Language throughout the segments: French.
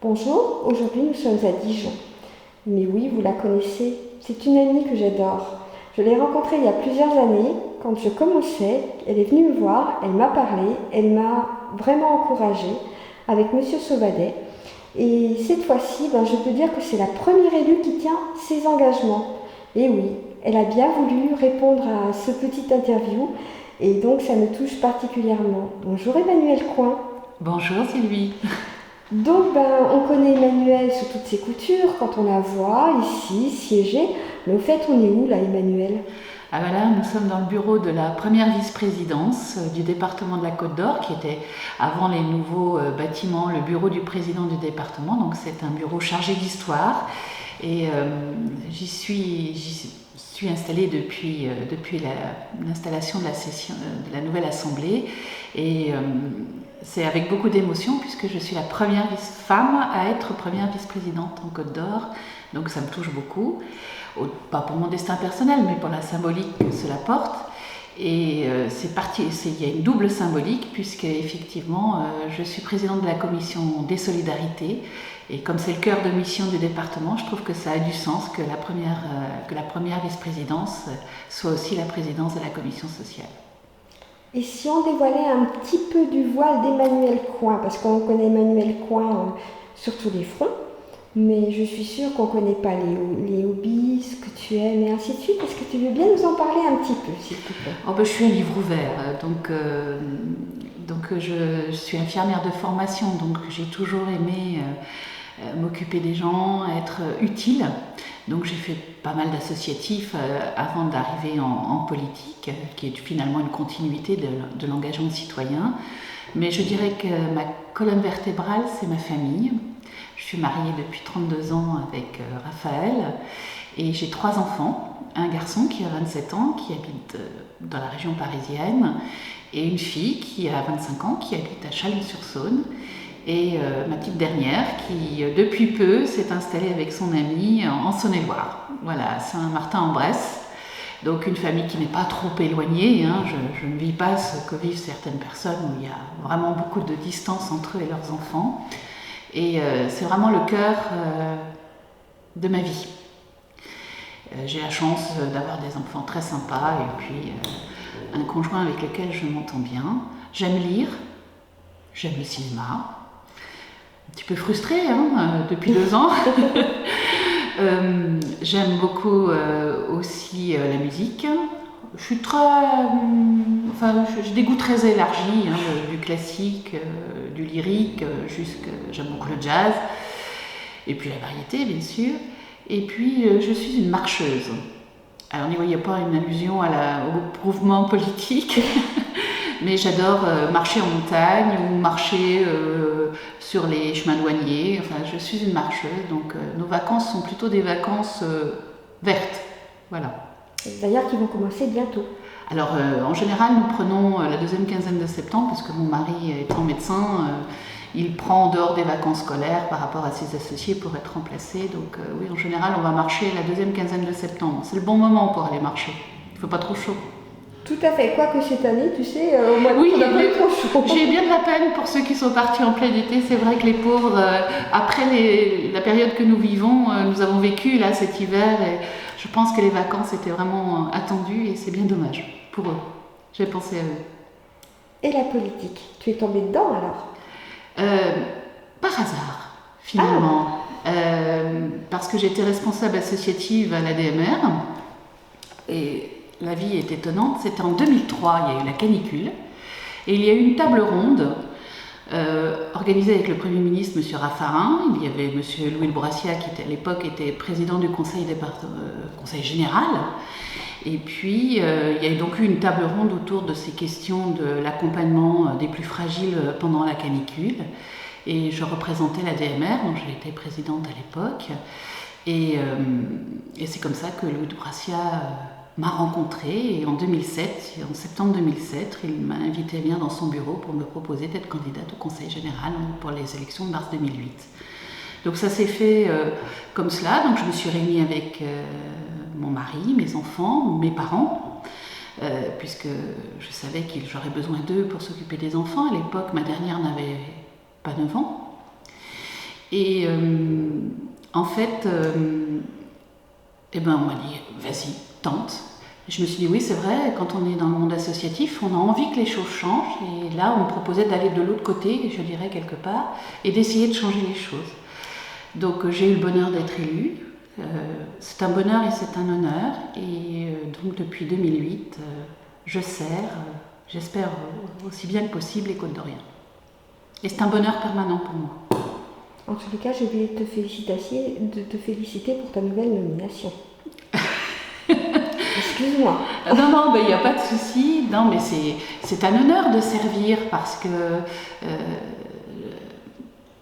Bonjour, aujourd'hui nous sommes à Dijon. Mais oui, vous la connaissez, c'est une amie que j'adore. Je l'ai rencontrée il y a plusieurs années, quand je commençais, elle est venue me voir, elle m'a parlé, elle m'a vraiment encouragée avec Monsieur Sauvadet. Et cette fois-ci, je peux dire que c'est la première élue qui tient ses engagements. Et oui, elle a bien voulu répondre à ce petit interview, et donc ça me touche particulièrement. Bonjour Emmanuel Coin. Bonjour Sylvie. Donc, on connaît Emmanuel sous toutes ses coutures quand on la voit ici, siéger. Mais au fait, on est où là, Emmanuel? Ah ben là, nous sommes dans le bureau de la première vice-présidence du département de la Côte d'Or, qui était avant les nouveaux bâtiments, le bureau du président du département. Donc c'est un bureau chargé d'histoire. Et j'y suis installée depuis l'installation de de la nouvelle assemblée. Et c'est avec beaucoup d'émotion puisque je suis la première femme à être première vice-présidente en Côte d'Or. Donc ça me touche beaucoup. Pas pour mon destin personnel, mais pour la symbolique que cela porte. Et il y a une double symbolique, puisque effectivement, je suis présidente de la commission des solidarités. Et comme c'est le cœur de mission du département, je trouve que ça a du sens que la première vice-présidence soit aussi la présidence de la commission sociale. Et si on dévoilait un petit peu du voile d'Emmanuel Coin, parce qu'on connaît Emmanuel Coin sur tous les fronts, mais je suis sûre qu'on ne connaît pas les hobbies, ce que tu aimes et ainsi de suite. Est-ce que tu veux bien nous en parler un petit peu, s'il te plaît? Je suis un livre ouvert, donc je suis infirmière de formation, donc j'ai toujours aimé m'occuper des gens, être utile. Donc j'ai fait pas mal d'associatifs avant d'arriver en politique, qui est finalement une continuité de l'engagement citoyen. Mais je dirais que ma colonne vertébrale, c'est ma famille. Je suis mariée depuis 32 ans avec Raphaël et j'ai 3 enfants. Un garçon qui a 27 ans, qui habite dans la région parisienne, et une fille qui a 25 ans, qui habite à Chalon-sur-Saône. Et ma petite dernière qui, depuis peu, s'est installée avec son amie en Saône-et-Loire, voilà, à Saint-Martin-en-Bresse. Donc une famille qui n'est pas trop éloignée, hein. Je ne vis pas ce que vivent certaines personnes où il y a vraiment beaucoup de distance entre eux et leurs enfants. Et c'est vraiment le cœur de ma vie. J'ai la chance d'avoir des enfants très sympas et puis un conjoint avec lequel je m'entends bien. J'aime lire, j'aime le cinéma. Un petit peu frustrée depuis 2 ans. J'aime beaucoup aussi la musique. Je suis j'ai des goûts très élargis, du classique, du lyrique, j'aime beaucoup le jazz, et puis la variété bien sûr. Et puis je suis une marcheuse. Alors n'y voyez pas une allusion au mouvement politique, mais j'adore marcher en montagne ou marcher sur les chemins douaniers. Enfin, je suis une marcheuse, donc nos vacances sont plutôt des vacances vertes. Voilà. D'ailleurs, qui vont commencer bientôt. Alors, en général, nous prenons la deuxième quinzaine de septembre, parce que mon mari étant médecin, il prend en dehors des vacances scolaires par rapport à ses associés pour être remplacé. Donc oui, en général, on va marcher la deuxième quinzaine de septembre. C'est le bon moment pour aller marcher. Il ne faut pas trop chaud. Tout à fait. Quoique cette année, tu sais, au mois d'août, oui, on n'a pas eu trop chaud. J'ai bien de la peine pour ceux qui sont partis en plein été. C'est vrai que les pauvres, après la période que nous vivons, nous avons vécu là cet hiver et je pense que les vacances étaient vraiment attendues et c'est bien dommage pour eux. J'ai pensé à eux. Et la politique, tu es tombée dedans alors? Par hasard, finalement. Parce que j'étais responsable associative à l'ADMR et la vie est étonnante. C'était en 2003, il y a eu la canicule et il y a eu une table ronde organisée avec le Premier ministre, M. Raffarin. Il y avait M. Louis Le Bourrassiat qui à l'époque était président du conseil général. Et puis il y a donc eu une table ronde autour de ces questions de l'accompagnement des plus fragiles pendant la canicule. Et je représentais l'ADMR, dont j'ai été présidente à l'époque. Et c'est comme ça que Louis Le Bourrassiat m'a rencontrée et en septembre 2007, il m'a invité à venir dans son bureau pour me proposer d'être candidate au Conseil général pour les élections de mars 2008. Donc ça s'est fait comme cela, donc je me suis réunie avec mon mari, mes enfants, mes parents, puisque je savais que j'aurais besoin d'eux pour s'occuper des enfants. À l'époque, ma dernière n'avait pas 9 ans. Et en fait, on m'a dit, vas-y, tente. Et je me suis dit, oui, c'est vrai, quand on est dans le monde associatif, on a envie que les choses changent. Et là, on me proposait d'aller de l'autre côté, je dirais quelque part, et d'essayer de changer les choses. Donc j'ai eu le bonheur d'être élue. C'est un bonheur et c'est un honneur. Et donc depuis 2008, je sers, j'espère aussi bien que possible, les Côtes d'Orient. Et c'est un bonheur permanent pour moi. En tous les cas, je voulais te féliciter pour ta nouvelle nomination. Excuse-moi. Non, il n'y a pas de souci. Non, mais c'est un honneur de servir parce que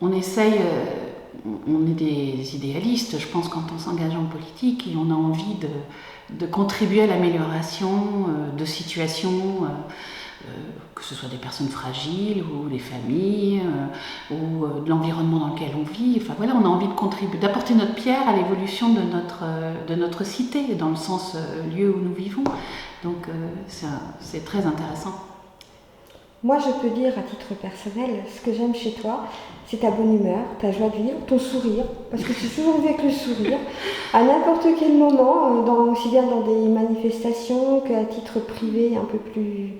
on essaye, on est des idéalistes, je pense, quand on s'engage en politique et on a envie de contribuer à l'amélioration de situations, que ce soit des personnes fragiles ou des familles ou de l'environnement dans lequel on vit. Enfin voilà, on a envie de contribuer, d'apporter notre pierre à l'évolution de notre cité, dans le sens lieu où nous vivons. Donc c'est très intéressant. Moi, je peux dire à titre personnel, ce que j'aime chez toi, c'est ta bonne humeur, ta joie de vivre, ton sourire, parce que tu es toujours avec le sourire, à n'importe quel moment, aussi bien dans des manifestations qu'à titre privé, un peu plus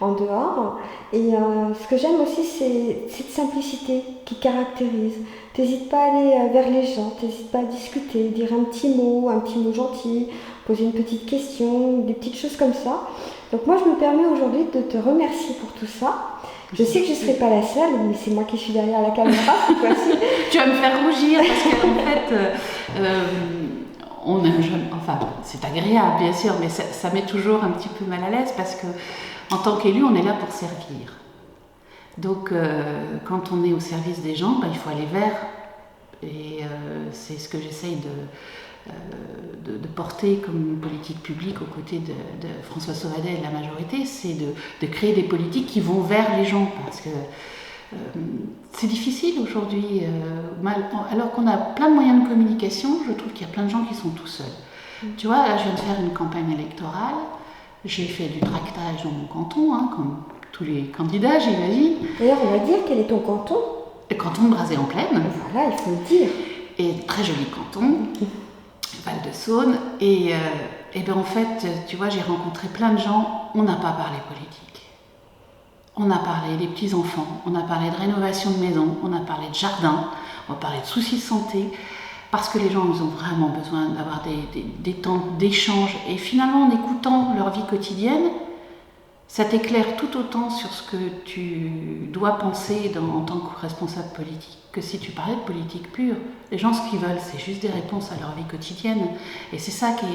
en dehors. Et ce que j'aime aussi, c'est cette simplicité qui caractérise. T'hésites pas à aller vers les gens, t'hésites pas à discuter, dire un petit mot gentil, poser une petite question, des petites choses comme ça. Donc moi, je me permets aujourd'hui de te remercier pour tout ça. Je sais que je ne serai pas la seule, mais c'est moi qui suis derrière la caméra cette fois-ci. Tu vas me faire rougir parce qu'en fait, on a un jeune... Enfin, c'est agréable, bien sûr, mais ça met toujours un petit peu mal à l'aise parce que en tant qu'élu, on est là pour servir. Donc, quand on est au service des gens, il faut aller vers. Et c'est ce que j'essaye de porter comme politique publique aux côtés de François Sauvadet et de la majorité, c'est de créer des politiques qui vont vers les gens. Parce que c'est difficile aujourd'hui. Alors qu'on a plein de moyens de communication, je trouve qu'il y a plein de gens qui sont tout seuls. Tu vois, là, je viens de faire une campagne électorale. J'ai fait du tractage dans mon canton, comme tous les candidats, j'imagine. D'ailleurs, on va dire quel est ton canton ? Le canton de Brazé-en-Plaine. Voilà, il faut le dire. Et très joli canton, Val-de-Saône. Et en fait, tu vois, j'ai rencontré plein de gens, on n'a pas parlé politique. On a parlé des petits-enfants, on a parlé de rénovation de maison, on a parlé de jardin, on a parlé de soucis de santé. Parce que les gens, ils ont vraiment besoin d'avoir des temps d'échange. Et finalement, en écoutant leur vie quotidienne, ça t'éclaire tout autant sur ce que tu dois penser en tant que responsable politique que si tu parlais de politique pure. Les gens, ce qu'ils veulent, c'est juste des réponses à leur vie quotidienne. Et c'est ça qui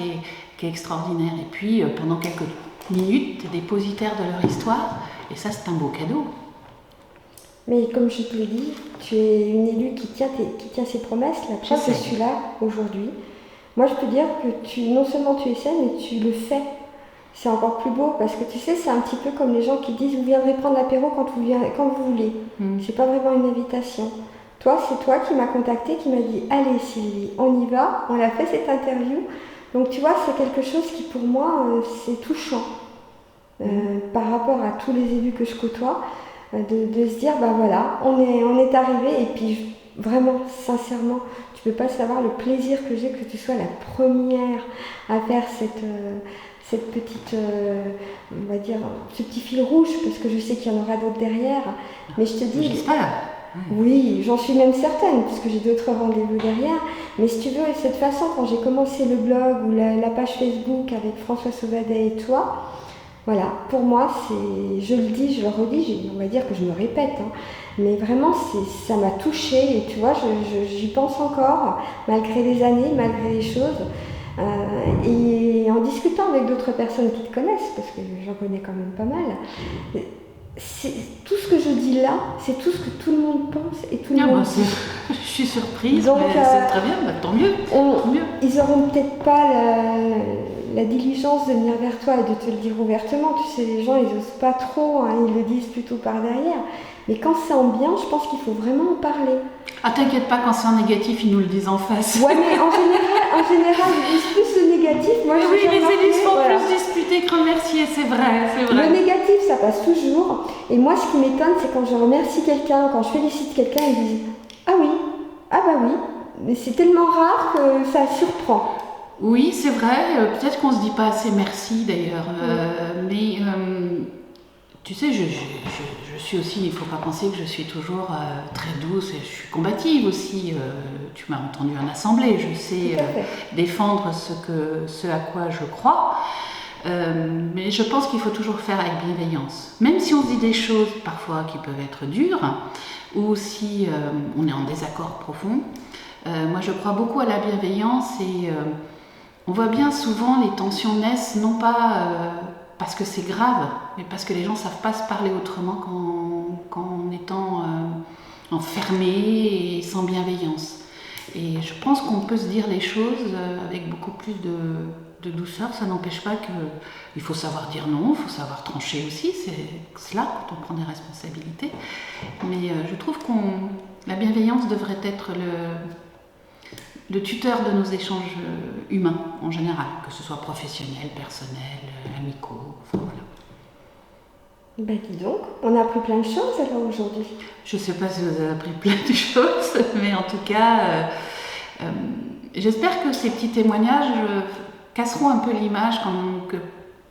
est extraordinaire. Et puis, pendant quelques minutes, tu es dépositaire de leur histoire. Et ça, c'est un beau cadeau. Mais comme je te l'ai dit, tu es une élue qui tient ses promesses. La preuve, je suis là aujourd'hui. Moi, je peux dire que non seulement tu essaies, mais tu le fais. C'est encore plus beau parce que tu sais, c'est un petit peu comme les gens qui disent « vous viendrez prendre l'apéro quand vous voulez ». C'est pas vraiment une invitation. Toi, c'est toi qui m'as contacté, qui m'a dit « allez Sylvie, on y va ». On a fait cette interview. Donc tu vois, c'est quelque chose qui pour moi, c'est touchant. Par rapport à tous les élus que je côtoie. De se dire, voilà, on est arrivé et puis vraiment, sincèrement, tu peux pas savoir le plaisir que j'ai que tu sois la première à faire cette petite, on va dire, ce petit fil rouge, parce que je sais qu'il y en aura d'autres derrière, mais je te dis... J'espère. Oui, j'en suis même certaine, puisque j'ai d'autres rendez-vous derrière, mais si tu veux, cette façon, quand j'ai commencé le blog ou la page Facebook avec François Sauvadet et toi, voilà, pour moi, je le dis, je le redis, on va dire que je me répète, mais vraiment, ça m'a touchée et tu vois, j'y pense encore, malgré les années, malgré les choses. Et en discutant avec d'autres personnes qui te connaissent, parce que j'en connais quand même pas mal, tout ce que je dis là, c'est tout ce que tout le monde pense et tout le monde dit. Je suis surprise, donc, mais c'est très bien, tant mieux. Ils n'auront peut-être pas la diligence de venir vers toi et de te le dire ouvertement. Tu sais, les gens, ils n'osent pas trop, ils le disent plutôt par derrière. Mais quand c'est en bien, je pense qu'il faut vraiment en parler. Ah, t'inquiète pas, quand c'est en négatif, ils nous le disent en face. Ouais, mais en général, ils disent plus le négatif. Moi, oui, les élus se font plus disputer que remercier, c'est vrai. Le négatif, ça passe toujours. Et moi, ce qui m'étonne, c'est quand je remercie quelqu'un, quand je félicite quelqu'un, ils disent « Ah oui, Ah bah oui, mais c'est tellement rare que ça surprend. Oui, c'est vrai, peut-être qu'on ne se dit pas assez merci d'ailleurs, mais tu sais, je suis aussi, il ne faut pas penser que je suis toujours très douce, et je suis combative aussi, tu m'as entendu en assemblée, je sais défendre ce à quoi je crois, mais je pense qu'il faut toujours faire avec bienveillance, même si on se dit des choses parfois qui peuvent être dures, ou si on est en désaccord profond. Moi je crois beaucoup à la bienveillance et on voit bien souvent les tensions naissent non pas parce que c'est grave, mais parce que les gens ne savent pas se parler autrement qu'en étant enfermés et sans bienveillance. Et je pense qu'on peut se dire les choses avec beaucoup plus de douceur. Ça n'empêche pas qu'il faut savoir dire non, il faut savoir trancher aussi, c'est cela quand on prend des responsabilités. Mais je trouve que la bienveillance devrait être le tuteur de nos échanges humains en général, que ce soit professionnels, personnels, amicaux, enfin voilà. Ben dis donc, on a appris plein de choses alors aujourd'hui. Je ne sais pas si vous avez appris plein de choses, mais en tout cas, j'espère que ces petits témoignages casseront un peu l'image que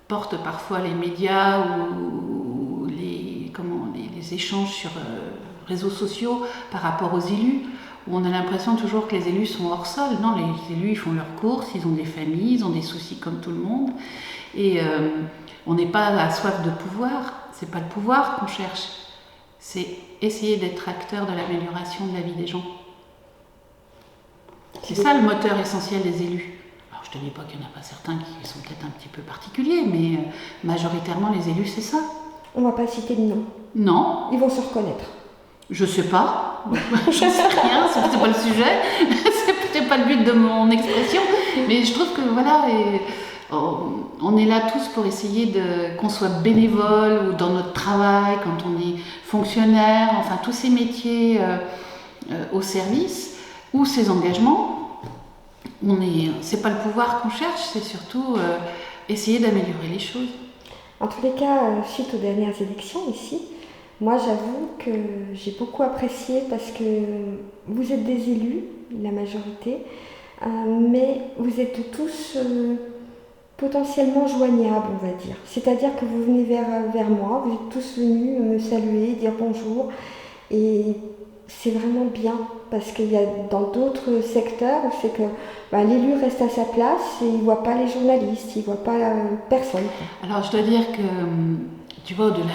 portent parfois les médias ou les échanges sur réseaux sociaux par rapport aux élus, où on a l'impression toujours que les élus sont hors sol. Non, les élus ils font leurs courses, ils ont des familles, ils ont des soucis comme tout le monde. Et on n'est pas à soif de pouvoir, c'est pas le pouvoir qu'on cherche, c'est essayer d'être acteur de l'amélioration de la vie des gens. C'est ça le moteur essentiel des élus. Alors je te dis pas qu'il n'y en a pas certains qui sont peut-être un petit peu particuliers, mais majoritairement les élus c'est ça. On va pas citer de nom. Non. Ils vont se reconnaître. Je sais pas, je sais rien, c'est pas le sujet, c'est peut-être pas le but de mon expression, mais je trouve que voilà, on est là tous pour essayer qu'on soit bénévole ou dans notre travail, quand on est fonctionnaire, enfin tous ces métiers au service ou ces engagements, c'est pas le pouvoir qu'on cherche, c'est surtout essayer d'améliorer les choses. En tous les cas, suite aux dernières élections ici, moi, j'avoue que j'ai beaucoup apprécié parce que vous êtes des élus, la majorité, mais vous êtes tous potentiellement joignables, on va dire. C'est-à-dire que vous venez vers moi, vous êtes tous venus me saluer, dire bonjour, et c'est vraiment bien parce qu'il y a dans d'autres secteurs où c'est que l'élu reste à sa place et il ne voit pas les journalistes, il ne voit pas personne. Alors, je dois dire que tu vois, au-delà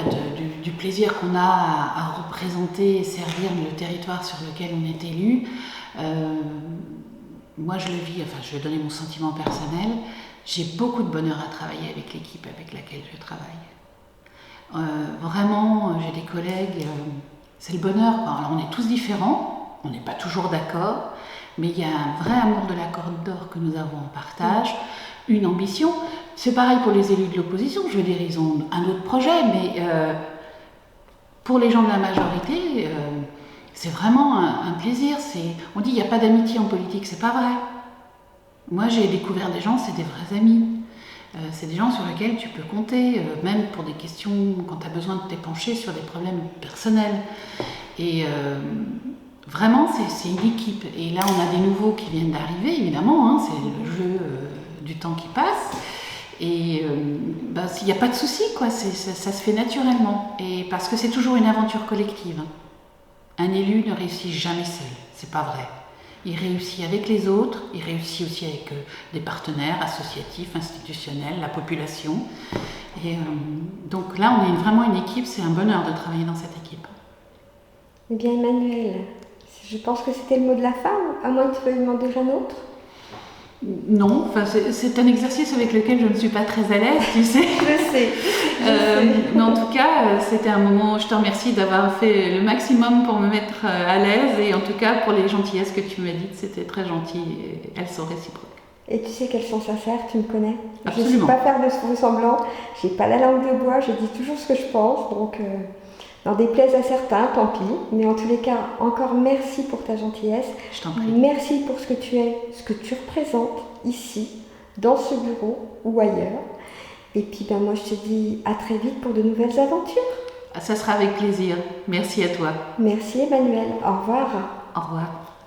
du plaisir qu'on a à représenter et servir le territoire sur lequel on est élu, moi je le vis, enfin je vais donner mon sentiment personnel, j'ai beaucoup de bonheur à travailler avec l'équipe avec laquelle je travaille. Vraiment, j'ai des collègues, c'est le bonheur, quoi. Alors on est tous différents, on n'est pas toujours d'accord, mais il y a un vrai amour de la corde d'or que nous avons en partage, une ambition. C'est pareil pour les élus de l'opposition, je veux dire, ils ont un autre projet, mais pour les gens de la majorité, c'est vraiment un plaisir. On dit qu'il n'y a pas d'amitié en politique, c'est pas vrai. Moi, j'ai découvert des gens, c'est des vrais amis. C'est des gens sur lesquels tu peux compter, même pour des questions, quand tu as besoin de t'épancher sur des problèmes personnels. Et vraiment, c'est une équipe. Et là, on a des nouveaux qui viennent d'arriver, évidemment, hein, c'est le jeu du temps qui passe. Et il n'y a pas de souci, quoi. Ça se fait naturellement. Et parce que c'est toujours une aventure collective. Un élu ne réussit jamais seul, c'est pas vrai. Il réussit avec les autres, il réussit aussi avec des partenaires associatifs, institutionnels, la population. Et donc là, on est vraiment une équipe, c'est un bonheur de travailler dans cette équipe. Eh bien, Emmanuelle, je pense que c'était le mot de la fin, à moins que tu veuilles demander un autre. Non, enfin, c'est un exercice avec lequel je ne suis pas très à l'aise, tu sais. Je sais. Mais en tout cas, c'était un moment, je te remercie d'avoir fait le maximum pour me mettre à l'aise et en tout cas pour les gentillesses que tu m'as dites, c'était très gentil et elles sont réciproques. Et tu sais qu'elles sont sincères, tu me connais. Absolument. Je ne sais pas faire de faux semblant, j'ai pas la langue de bois, je dis toujours ce que je pense, donc n'en déplaise à certains, tant pis. Mais en tous les cas, encore merci pour ta gentillesse. Je t'en prie. Merci pour ce que tu es, ce que tu représentes ici, dans ce bureau ou ailleurs. Et puis moi je te dis à très vite pour de nouvelles aventures. Ça sera avec plaisir. Merci à toi. Merci Emmanuelle. Au revoir. Au revoir.